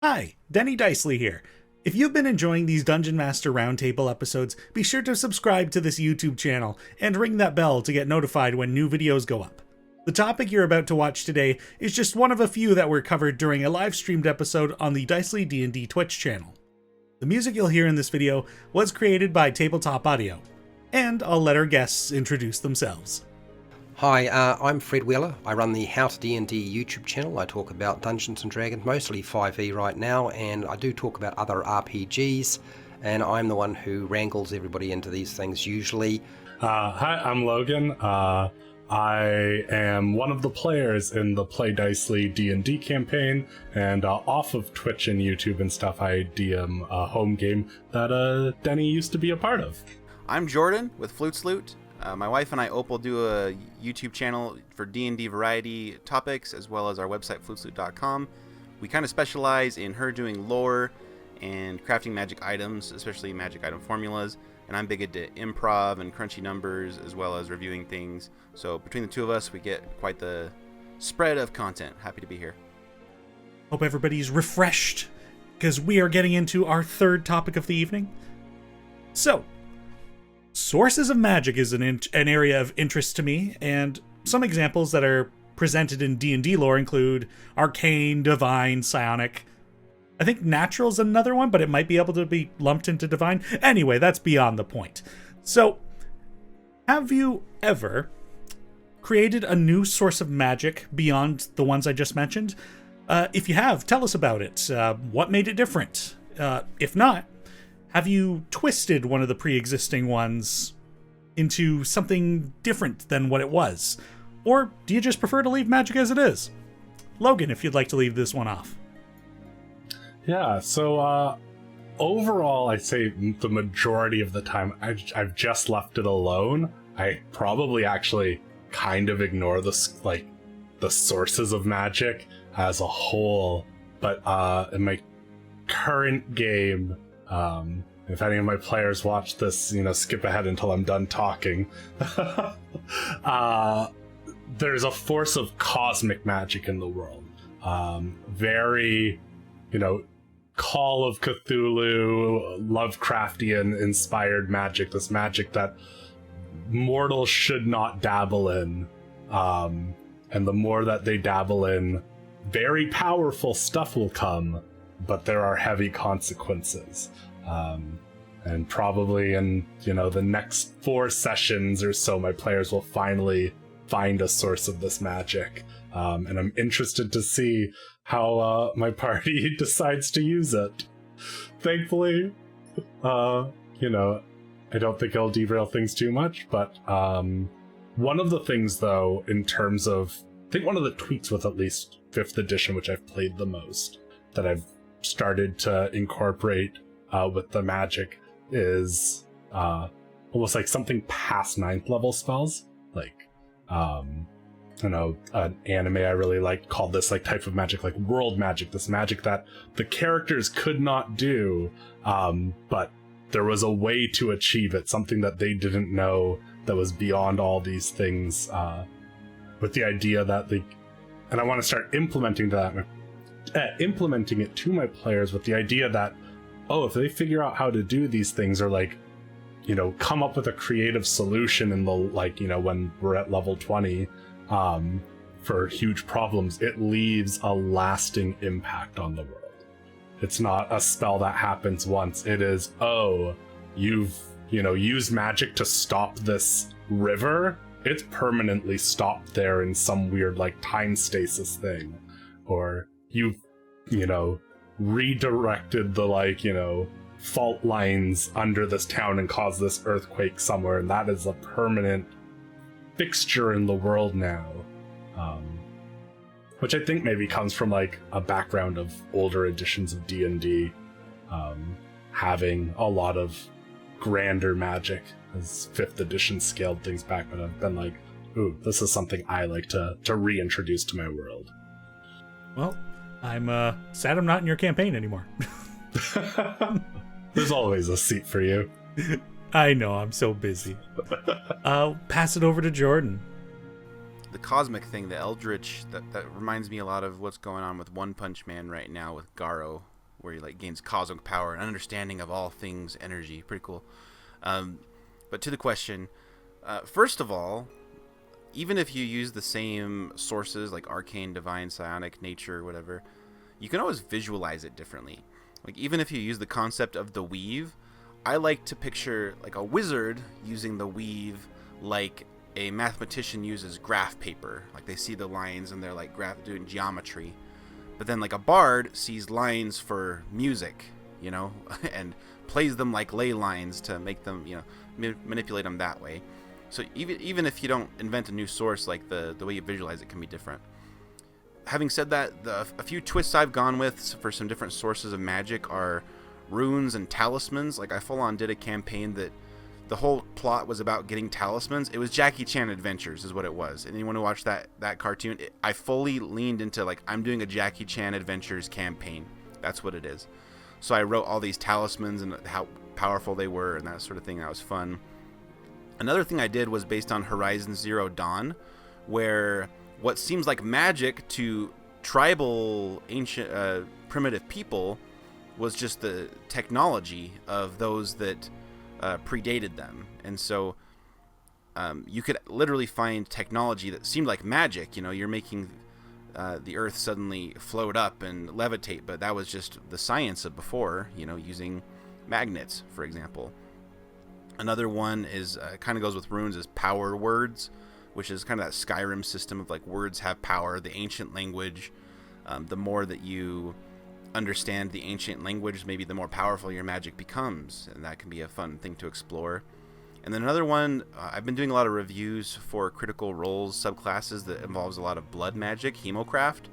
Hi, Teni Dicely here. If you've been enjoying these Dungeon Master Roundtable episodes, be sure to subscribe to this YouTube channel and ring that bell to get notified when new videos go up. The topic you're about to watch today is just one of a few that were covered during a live-streamed episode on the Dicely DnD Twitch channel. The music you'll hear in this video was created by Tabletop Audio, and I'll let our guests introduce themselves. Hi, I'm Fred Wheeler. I run the How to D&D YouTube channel. I talk about Dungeons & Dragons, mostly 5e right now, and I do talk about other RPGs, and I'm the one who wrangles everybody into these things usually. Hi, I'm Logan. I am one of the players in the Play Dicely D&D campaign, and off of Twitch and YouTube and stuff, I DM a home game that Denny used to be a part of. I'm Jordan with Flutes Loot. My wife and I, Opal, do a YouTube channel for D&D variety topics, as well as our website, flutesloot.com. We kind of specialize in her doing lore and crafting magic items, especially magic item formulas. And I'm big into improv and crunchy numbers, as well as reviewing things. So between the two of us, we get quite the spread of content. Happy to be here. Hope everybody's refreshed, because we are getting into our third topic of the evening. So, sources of magic is an area of interest to me, and some examples that are presented in D&D lore include Arcane, Divine, Psionic. I think Natural's another one, but it might be able to be lumped into Divine. Anyway, that's beyond the point. So, have you ever created a new source of magic beyond the ones I just mentioned? If you have, tell us about it. What made it different? If not, have you twisted one of the pre-existing ones into something different than what it was? Or do you just prefer to leave magic as it is? Logan, if you'd like to leave this one off. Yeah, so overall, I'd say the majority of the time, I've just left it alone. I probably actually kind of ignore the sources of magic as a whole, but in my current game, if any of my players watch this, skip ahead until I'm done talking. There's a force of cosmic magic in the world. Very, Call of Cthulhu, Lovecraftian inspired magic, this magic that mortals should not dabble in. And the more that they dabble in, very powerful stuff will come, but there are heavy consequences. And probably in, the next 4 sessions or so, my players will finally find a source of this magic. And I'm interested to see how my party decides to use it. Thankfully, I don't think it'll derail things too much, but one of the things, though, in terms of, I think one of the tweaks with at least 5th edition, which I've played the most, that I've started to incorporate with the magic is almost like something past 9th level spells, like an anime I really like called this type of magic, like world magic, this magic that the characters could not do, but there was a way to achieve it, something that they didn't know that was beyond all these things, with the idea that and I want to start implementing it to my players with the idea that, if they figure out how to do these things, or come up with a creative solution in the when we're at level 20 for huge problems, it leaves a lasting impact on the world. It's not a spell that happens once. It is, you've used magic to stop this river. It's permanently stopped there in some weird time stasis thing, or you've redirected the fault lines under this town and caused this earthquake somewhere, and that is a permanent fixture in the world now, which I think maybe comes from a background of older editions of D&D, having a lot of grander magic, as 5th edition scaled things back, but I've been ooh, this is something I like to reintroduce to my world. Well, I'm sad I'm not in your campaign anymore. There's always a seat for you. I know, I'm so busy. I'll pass it over to Jordan. the cosmic thing, the eldritch, that reminds me a lot of what's going on with One Punch Man right now with Garo, where he like gains cosmic power and understanding of all things energy. Pretty cool. But to the question, first of all, even if you use the same sources like arcane, divine, psionic, nature, whatever, you can always visualize it differently. Like even if you use the concept of the weave, I like to picture like a wizard using the weave like a mathematician uses graph paper. Like they see the lines and they're like doing geometry. But then like a bard sees lines for music, you know, and plays them like ley lines to make them, you know, manipulate them that way. So even if you don't invent a new source, like the way you visualize it can be different. Having said that, a few twists I've gone with for some different sources of magic are runes and talismans. Like I full on did a campaign that the whole plot was about getting talismans. It was Jackie Chan Adventures is what it was. And anyone who watched that cartoon, I fully leaned into like, I'm doing a Jackie Chan Adventures campaign. That's what it is. So I wrote all these talismans and how powerful they were and that sort of thing. That was fun. Another thing I did was based on Horizon Zero Dawn, where what seems like magic to tribal ancient primitive people was just the technology of those that predated them. And so you could literally find technology that seemed like magic. You know, you're making the earth suddenly float up and levitate, but that was just the science of before, you know, using magnets, for example. Another one is kind of goes with runes, is power words, which is kind of that Skyrim system of like words have power. The ancient language, the more that you understand the ancient language, maybe the more powerful your magic becomes, and that can be a fun thing to explore. And then another one, I've been doing a lot of reviews for Critical Role's subclasses that involves a lot of blood magic, Hemocraft,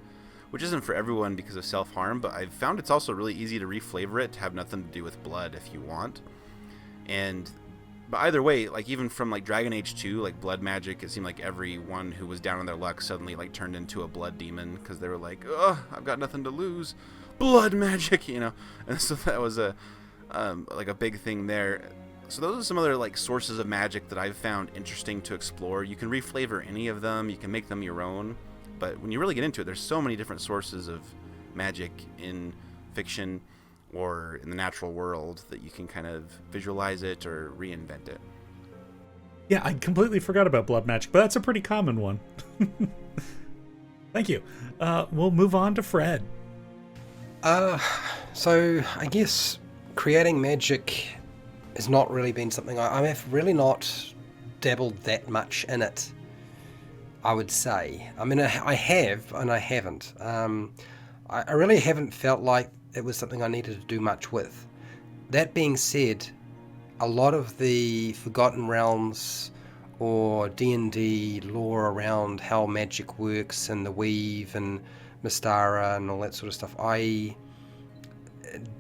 which isn't for everyone because of self-harm, but I've found it's also really easy to reflavor it to have nothing to do with blood if you want. But either way, like even from like Dragon Age 2, like blood magic, it seemed like everyone who was down on their luck suddenly like turned into a blood demon because they were like, oh, I've got nothing to lose. Blood magic, you know. And so that was a big thing there. So those are some other like sources of magic that I've found interesting to explore. You can reflavor any of them, you can make them your own, but when you really get into it, there's so many different sources of magic in fiction or in the natural world that you can kind of visualize it or reinvent it. Yeah, I completely forgot about blood magic, but that's a pretty common one. Thank you. We'll move on to Fred. So I guess creating magic has not really been something I have really not dabbled that much in it, I would say. I mean, I have and I haven't. I really haven't felt like it was something I needed to do much with. That being said, a lot of the Forgotten Realms or D&D lore around how magic works and the weave and Mystara and all that sort of stuff,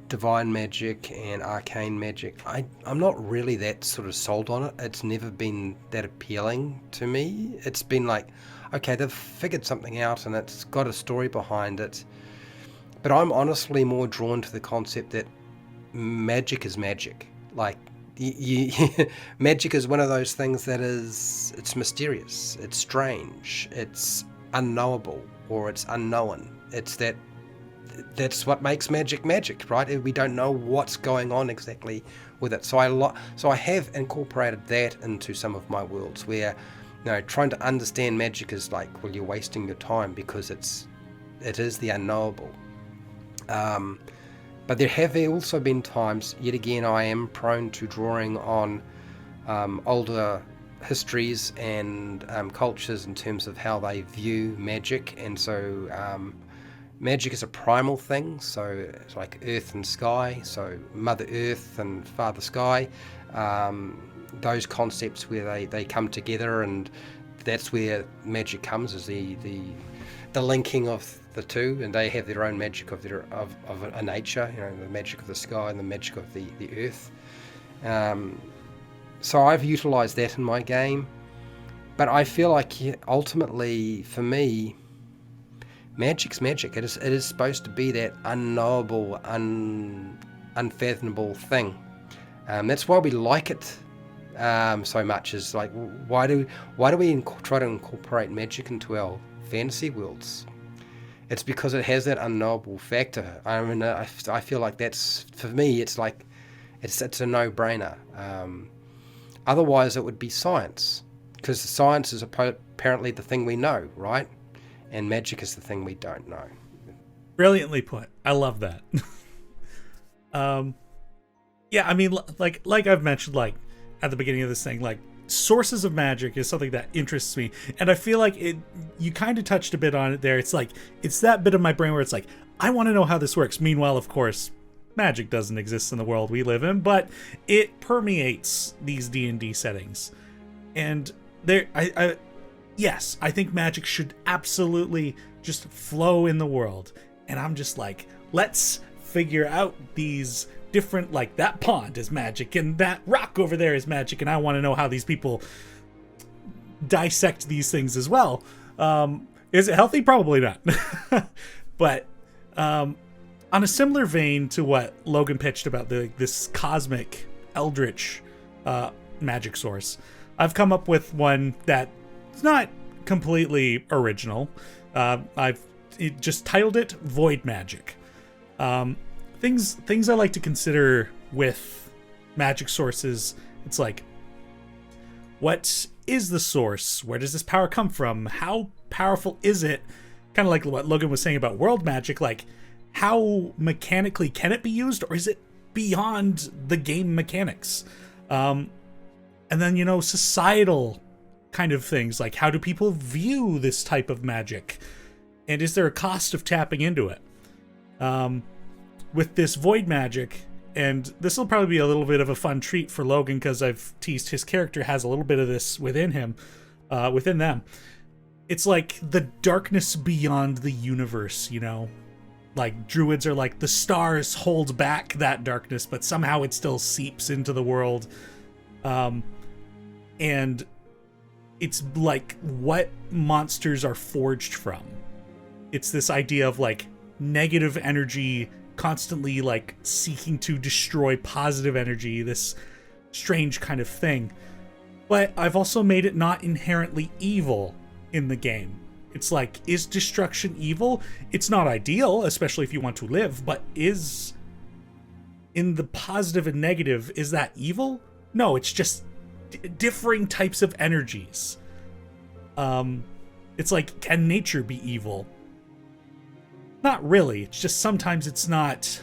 divine magic and arcane magic, I'm not really that sort of sold on it. It's never been that appealing to me. It's been like, okay, they've figured something out and it's got a story behind it. But I'm honestly more drawn to the concept that magic is magic. Like, magic is one of those things that it's mysterious, it's strange, it's unknowable, or it's unknown. That's what makes magic magic, right? We don't know what's going on exactly with it. So I have incorporated that into some of my worlds where, you know, trying to understand magic is like, well, you're wasting your time because it is the unknowable. But there have also been times, yet again, I am prone to drawing on older histories and cultures in terms of how they view magic. And so magic is a primal thing, so it's like earth and sky, so Mother Earth and Father Sky, those concepts where they come together, and that's where magic comes, is the linking of the two, and they have their own magic of a nature, you know, the magic of the sky and the magic of the earth. So I've utilized that in my game, but I feel like ultimately for me, magic's magic. It is supposed to be that unknowable, unfathomable thing. That's why we like it so much as like, why do we try to incorporate magic into our fantasy worlds? It's because it has that unknowable factor. I mean, I feel like that's, for me, it's like, it's a no-brainer. Otherwise, it would be science, because science is apparently the thing we know, right? And magic is the thing we don't know. Brilliantly put. I love that. Yeah, I mean, like I've mentioned, like at the beginning of this thing, like sources of magic is something that interests me, and I feel like you kind of touched a bit on it there. It's like, it's that bit of my brain where it's like, I want to know how this works. Meanwhile, of course, magic doesn't exist in the world we live in, but it permeates these D&D settings. And yes, I think magic should absolutely just flow in the world. And I'm just like, let's figure out these different, like, that pond is magic and that rock over there is magic, and I want to know how these people dissect these things as well. Is it healthy? Probably not. But on a similar vein to what Logan pitched about this cosmic eldritch magic source, I've come up with one that's not completely original. I've just titled it Void Magic. Things I like to consider with magic sources, it's like, what is the source? Where does this power come from? How powerful is it? Kind of like what Logan was saying about world magic, like, how mechanically can it be used, or is it beyond the game mechanics? And then, societal kind of things, like, how do people view this type of magic? And is there a cost of tapping into it? With this void magic, and this will probably be a little bit of a fun treat for Logan, because I've teased his character has a little bit of this within him, within them. It's like the darkness beyond the universe, Like, druids are like, the stars hold back that darkness, but somehow it still seeps into the world. And it's like what monsters are forged from. It's this idea of, like, negative energy constantly, like, seeking to destroy positive energy, this strange kind of thing. But I've also made it not inherently evil in the game. It's like, is destruction evil? It's not ideal, especially if you want to live, but is, in the positive and negative, is that evil? No, it's just differing types of energies. It's like, can nature be evil? Not really. It's just sometimes it's not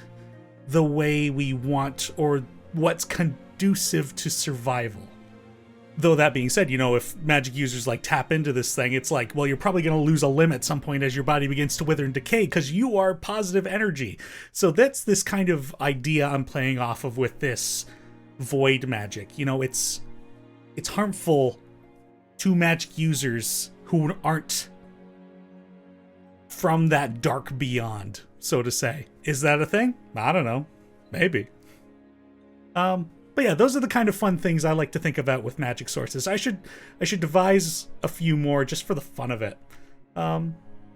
the way we want or what's conducive to survival. Though that being said, if magic users, like, tap into this thing, it's like, well, you're probably going to lose a limb at some point as your body begins to wither and decay, because you are positive energy. So that's this kind of idea I'm playing off of with this void magic. It's harmful to magic users who aren't from that dark beyond, so to say. Is that a thing? I don't know. Maybe. But yeah, those are the kind of fun things I like to think about with magic sources. I should devise a few more just for the fun of it. Yeah,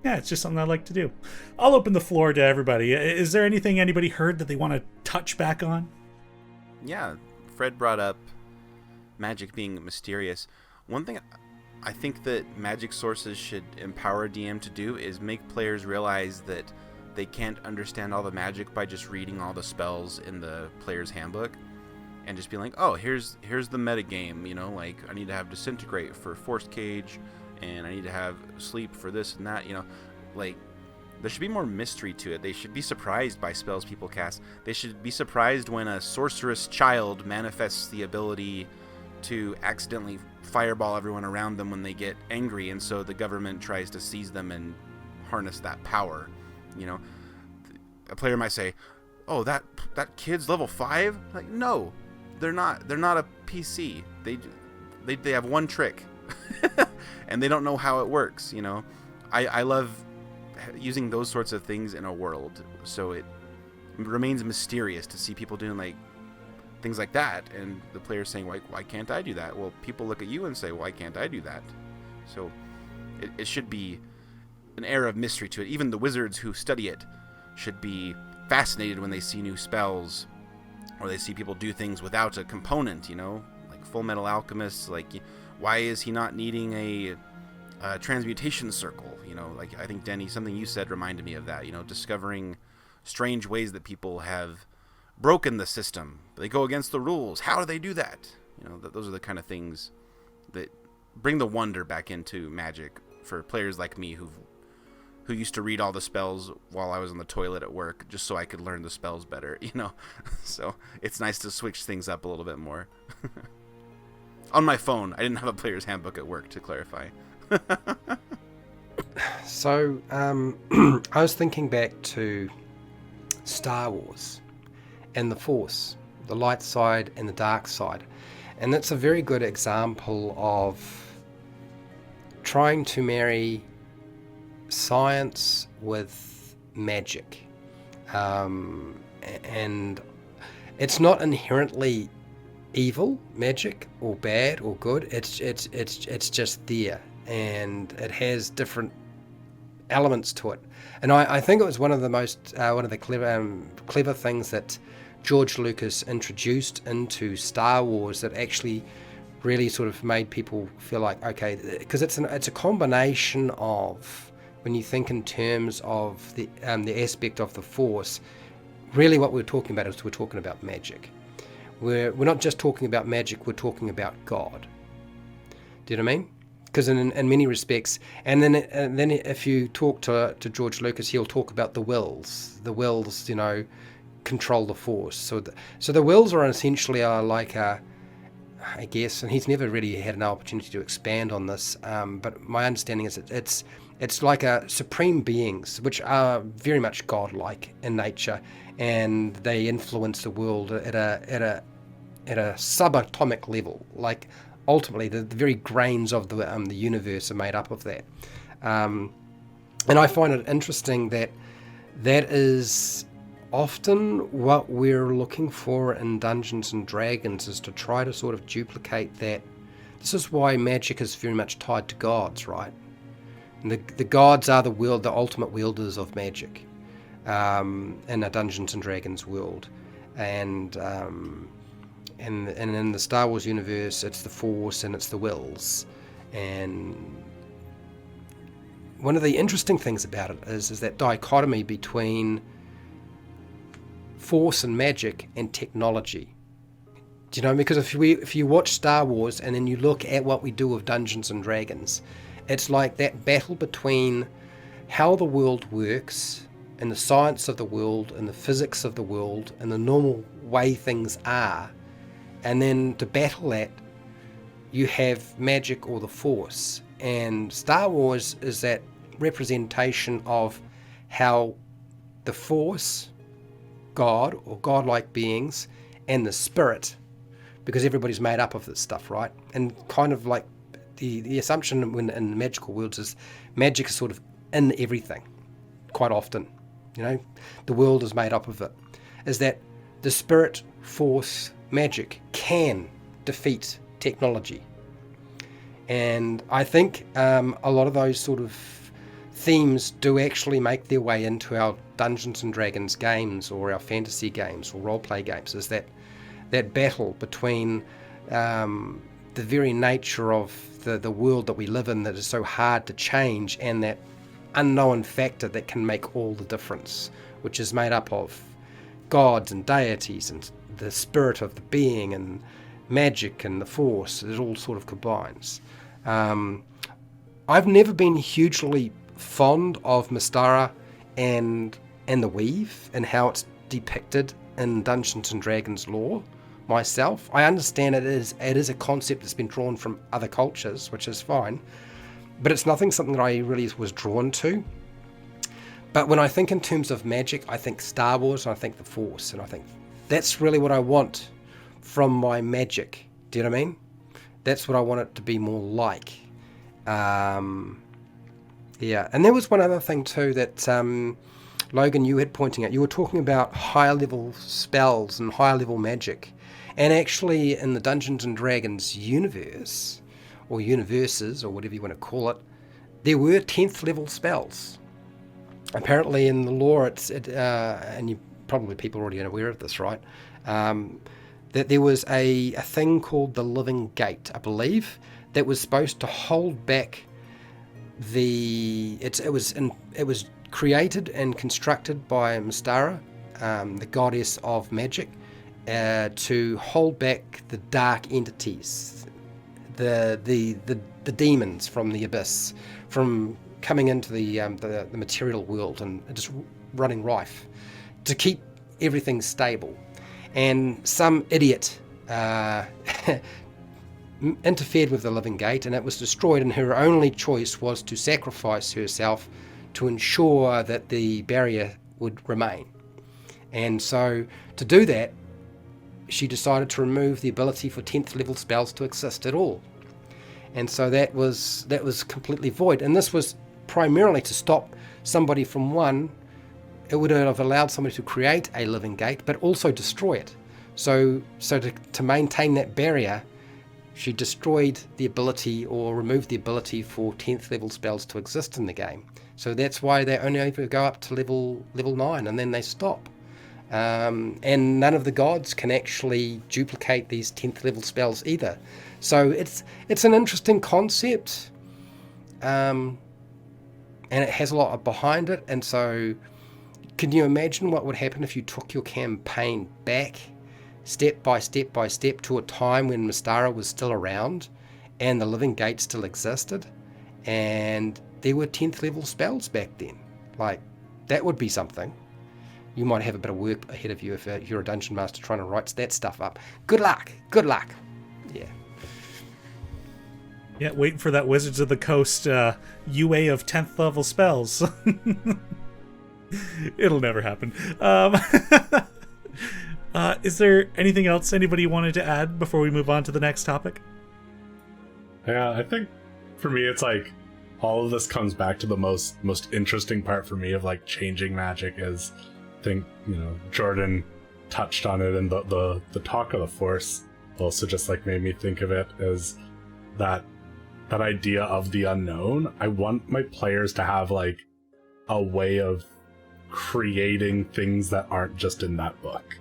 it's just something I like to do. I'll open the floor to everybody. Is there anything anybody heard that they want to touch back on? Yeah, Fred brought up magic being mysterious. One thing I think that magic sources should empower a DM to do is make players realize that they can't understand all the magic by just reading all the spells in the player's handbook, and just be like, oh, here's the meta game, like, I need to have disintegrate for force cage, and I need to have sleep for this and that, like, there should be more mystery to it. They should be surprised by spells people cast. They should be surprised when a sorceress child manifests the ability to accidentally fireball everyone around them when they get angry, and so the government tries to seize them and harness that power. A player might say, oh, that kid's level 5? Like, no, they're not a PC. They have one trick and they don't know how it works. I love using those sorts of things in a world, so it remains mysterious to see people doing, like, things like that, and the players saying, like, why can't I do that? Well, people look at you and say, why can't I do that? So it should be an air of mystery to it. Even the wizards who study it should be fascinated when they see new spells, or they see people do things without a component, like Full Metal Alchemist, like, why is he not needing a transmutation circle? You know, like, I think, Denny, something you said reminded me of that, you know, discovering strange ways that people have broken the system. They go against the rules. How do they do that? You know, those are the kind of things that bring the wonder back into Magic for players like me who used to read all the spells while I was on the toilet at work just so I could learn the spells better, you know. So it's nice to switch things up a little bit more. On my phone. I didn't have a player's handbook at work, to clarify. So, I was thinking back to Star Wars and the Force, the light side and the dark side. And that's a very good example of trying to marry science with magic. And it's not inherently evil, magic, or bad or good. It's just there, and it has different elements to it. And I think it was one of the clever things that George Lucas introduced into Star Wars that actually really sort of made people feel like, okay, because it's a combination of, when you think in terms of the aspect of the Force, really what we're talking about is we're talking about magic. We're not just talking about magic, we're talking about God. Do you know what I mean? Because in many respects, and then if you talk to George Lucas, he'll talk about the wills. The wills, you know, control the Force. So the wills are essentially like a, I guess, and he's never really had an opportunity to expand on this, but my understanding is that it's like a supreme beings, which are very much godlike in nature, and they influence the world at a subatomic level. Like, ultimately, the very grains of the universe are made up of that. And I find it interesting that is often what we're looking for in Dungeons and Dragons, is to try to sort of duplicate that. This is why magic is very much tied to gods, right? And the gods are the ultimate wielders of magic in a Dungeons and Dragons world, and in the Star Wars universe, it's the Force and it's the wills. And one of the interesting things about it is that dichotomy between Force and magic and technology. Do you know? Because if you watch Star Wars and then you look at what we do with Dungeons and Dragons, it's like that battle between how the world works and the science of the world and the physics of the world and the normal way things are. And then to battle that, you have magic or the Force. And Star Wars is that representation of how the Force, God or godlike beings, and the Spirit, because everybody's made up of this stuff, right? And kind of like the assumption in magical worlds is magic is sort of in everything, quite often. You know, the world is made up of it. Is that the Spirit, Force, magic can defeat technology. And I think a lot of those sort of themes do actually make their way into our Dungeons and Dragons games or our fantasy games or role-play games, is that battle between the very nature of the world that we live in that is so hard to change, and that unknown factor that can make all the difference, which is made up of gods and deities and the spirit of the being and magic and the Force. It all sort of combines. I've never been hugely fond of Mystara and the Weave and how it's depicted in Dungeons and Dragons lore myself. I understand it is a concept that's been drawn from other cultures, which is fine, but it's something that I really was drawn to. But when I think in terms of magic, I think Star Wars and I think the Force, and I think that's really what I want from my magic. Do you know what I mean? That's what I want it to be more like. Yeah, and there was one other thing too that Logan, you had pointing out. You were talking about higher level spells and higher level magic. And actually in the Dungeons and Dragons universe, or universes, or whatever you want to call it, there were 10th level spells. Apparently in the lore, and you probably people already are aware of this, right? that there was a thing called the Living Gate, I believe, that was supposed to hold back it was created and constructed by Mystara, the goddess of magic, to hold back the dark entities, the demons from the abyss, from coming into the material world and just running rife, to keep everything stable. And some idiot interfered with the Living Gate, and it was destroyed, and her only choice was to sacrifice herself to ensure that the barrier would remain. And so to do that, she decided to remove the ability for 10th level spells to exist at all. And so that was completely void, and this was primarily to stop somebody from it would have allowed somebody to create a Living Gate but also destroy it. So to maintain that barrier, she destroyed the ability or removed the ability for 10th level spells to exist in the game. So that's why they only ever go up to level 9 and then they stop. And none of the gods can actually duplicate these 10th level spells either. So it's an interesting concept, and it has a lot behind it. And so can you imagine what would happen if you took your campaign back step by step by step to a time when Mystara was still around and the Living Gate still existed and there were 10th level spells back then? Like, that would be something. You might have a bit of work ahead of you if you're a dungeon master trying to write that stuff up. Good luck. Yeah. Yeah, waiting for that Wizards of the Coast UA of 10th level spells. It'll never happen. Is there anything else anybody wanted to add before we move on to the next topic? Yeah, I think for me it's like all of this comes back to the most interesting part for me of like changing magic is, I think, Jordan touched on it, and the talk of the Force also just like made me think of it as that idea of the unknown. I want my players to have like a way of creating things that aren't just in that book.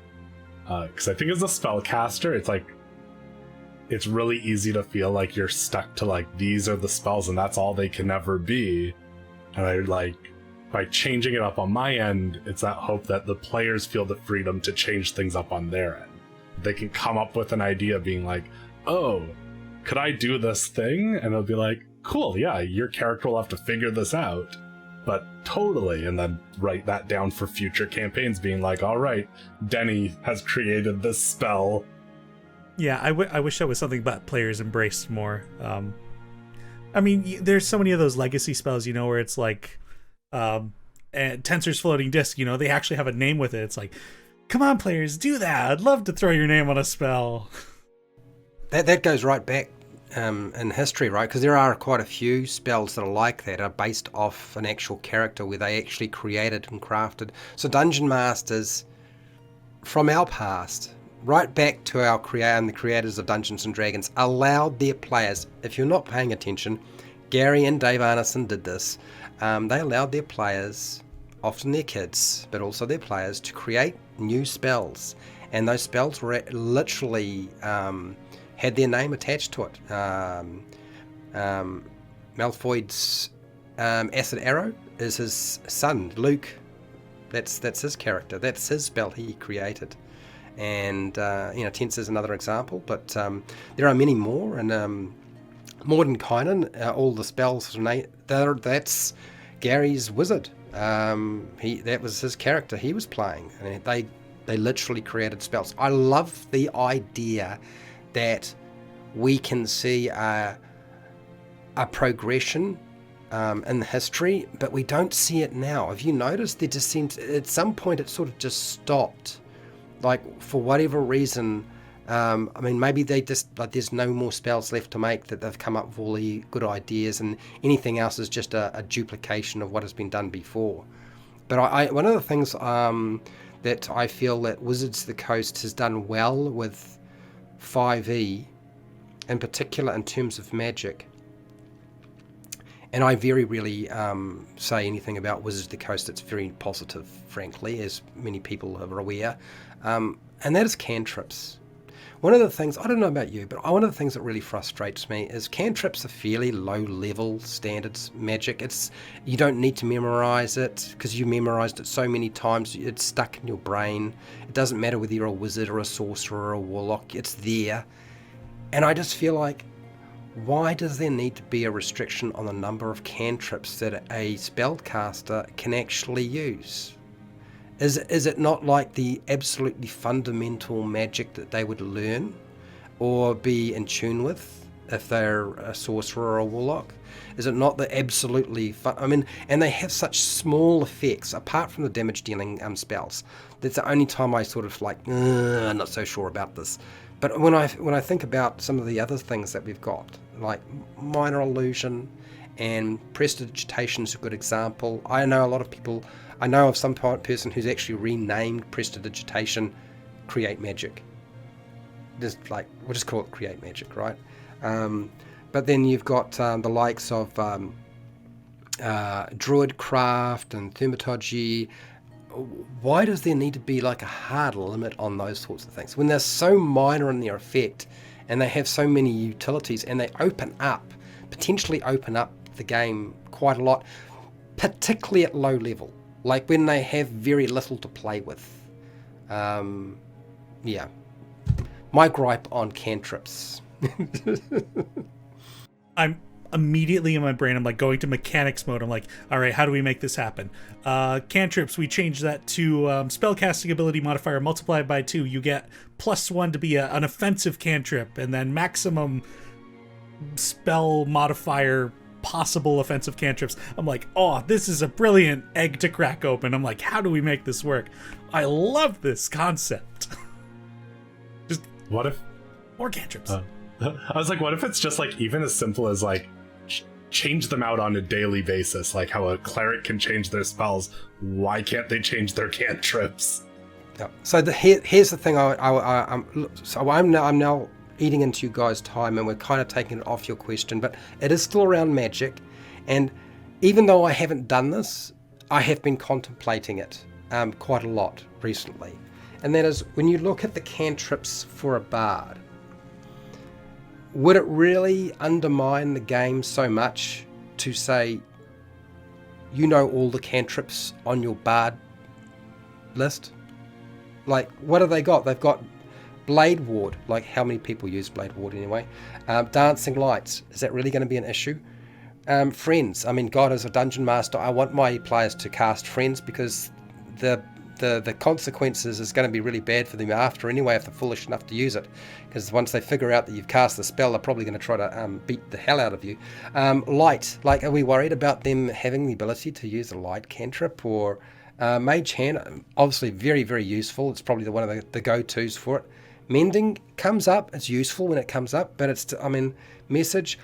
Because I think as a spellcaster, it's like it's really easy to feel like you're stuck to like these are the spells and that's all they can ever be. And I like by changing it up on my end, it's that hope that the players feel the freedom to change things up on their end. They can come up with an idea being like, oh, could I do this thing? And it'll be like, cool, yeah, your character will have to figure this out. But totally, and then write that down for future campaigns being like, all right, Denny has created this spell. Yeah, I wish that was something that players embraced more. I mean, there's so many of those legacy spells, where it's like Tensor's Floating Disc, they actually have a name with it. It's like, come on, players, do that. I'd love to throw your name on a spell. That goes right back in history, right? Because there are quite a few spells that are like that, are based off an actual character where they actually created and crafted. So dungeon masters from our past, right back to our the creators of Dungeons and Dragons, allowed their players, if you're not paying attention, Gary and Dave Arneson did this, they allowed their players, often their kids, but also their players, to create new spells. And those spells were literally had their name attached to it. Malfoy's Acid Arrow is his son, Luke. That's his character. That's his spell he created. And Tense is another example, but there are many more. And Mordenkainen, all the spells that's Gary's wizard. That was his character he was playing, and they literally created spells. I love the idea that we can see a progression in history, but we don't see it now. Have you noticed? There just seems, at some point, it sort of just stopped. Like, for whatever reason, maybe they just, like, there's no more spells left to make, that they've come up with all the good ideas, and anything else is just a duplication of what has been done before. But one of the things that I feel that Wizards of the Coast has done well with 5e, in particular in terms of magic, and I very rarely say anything about Wizards of the Coast that's very positive, frankly, as many people are aware, and that is cantrips. One of the things, I don't know about you, but one of the things that really frustrates me is cantrips are fairly low level standards magic. You don't need to memorize it because you memorized it so many times, it's stuck in your brain. It doesn't matter whether you're a wizard or a sorcerer or a warlock, it's there. And I just feel like, why does there need to be a restriction on the number of cantrips that a spellcaster can actually use? Is it not like the absolutely fundamental magic that they would learn or be in tune with if they're a sorcerer or a warlock? Is it not the absolutely and they have such small effects apart from the damage dealing spells. That's the only time I sort of like, I'm not so sure about this. But when I think about some of the other things that we've got, like minor illusion and prestidigitation is a good example. I know of some person who's actually renamed prestidigitation Create Magic. Just like, we'll just call it Create Magic, right? But then you've got the likes of Druidcraft and Thaumaturgy. Why does there need to be like a hard limit on those sorts of things when they're so minor in their effect and they have so many utilities and they potentially open up the game quite a lot, particularly at low level, like when they have very little to play with. Yeah, my gripe on cantrips. I'm immediately in my brain, I'm like going to mechanics mode. I'm like, all right, how do we make this happen? Cantrips, we change that to spellcasting ability modifier multiplied by 2. You get +1 to be an offensive cantrip, and then maximum spell modifier possible offensive cantrips. I'm like, oh, this is a brilliant egg to crack open. I'm like, how do we make this work? I love this concept. Just what if more cantrips? I was like, what if it's just like even as simple as like change them out on a daily basis, like how a cleric can change their spells. Why can't they change their cantrips? Yeah. So here's the thing. I'm now eating into you guys' time, and we're kind of taking it off your question, but it is still around magic. And even though I haven't done this, I have been contemplating it quite a lot recently. And that is, when you look at the cantrips for a bard, would it really undermine the game so much to say, you know, all the cantrips on your bard list? Like, what have they got? They've got Blade Ward. Like, how many people use Blade Ward anyway? Dancing Lights. Is that really going to be an issue? Friends. I mean, God, as a dungeon master, I want my players to cast Friends because the consequences is going to be really bad for them after anyway if they're foolish enough to use it, because once they figure out that you've cast the spell, they're probably going to try to beat the hell out of you. Light, like, are we worried about them having the ability to use a light cantrip? Or Mage Hand, obviously very, very useful. It's probably one of the go-tos for it. Mending comes up, it's useful when it comes up, but it's, Message,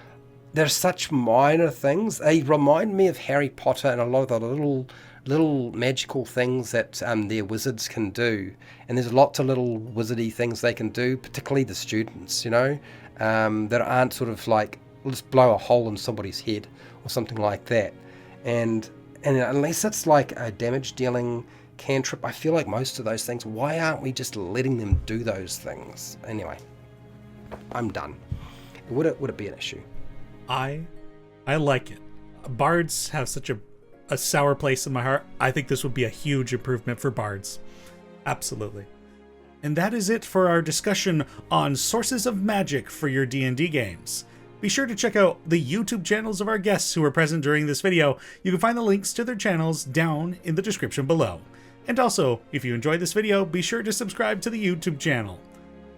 they're such minor things. They remind me of Harry Potter and a lot of the little magical things that their wizards can do, and there's lots of little wizardy things they can do, particularly the students, that aren't sort of like, let's blow a hole in somebody's head or something like that. And unless it's like a damage dealing cantrip, I feel like most of those things, why aren't we just letting them do those things? Anyway, I'm done. Would it be an issue? I like it. Bards have such a sour place in my heart. I think this would be a huge improvement for bards. Absolutely. And that is it for our discussion on sources of magic for your D&D games. Be sure to check out the YouTube channels of our guests who were present during this video. You can find the links to their channels down in the description below. And also, if you enjoyed this video, be sure to subscribe to the YouTube channel.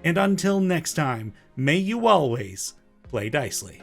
And until next time, may you always play Dicely.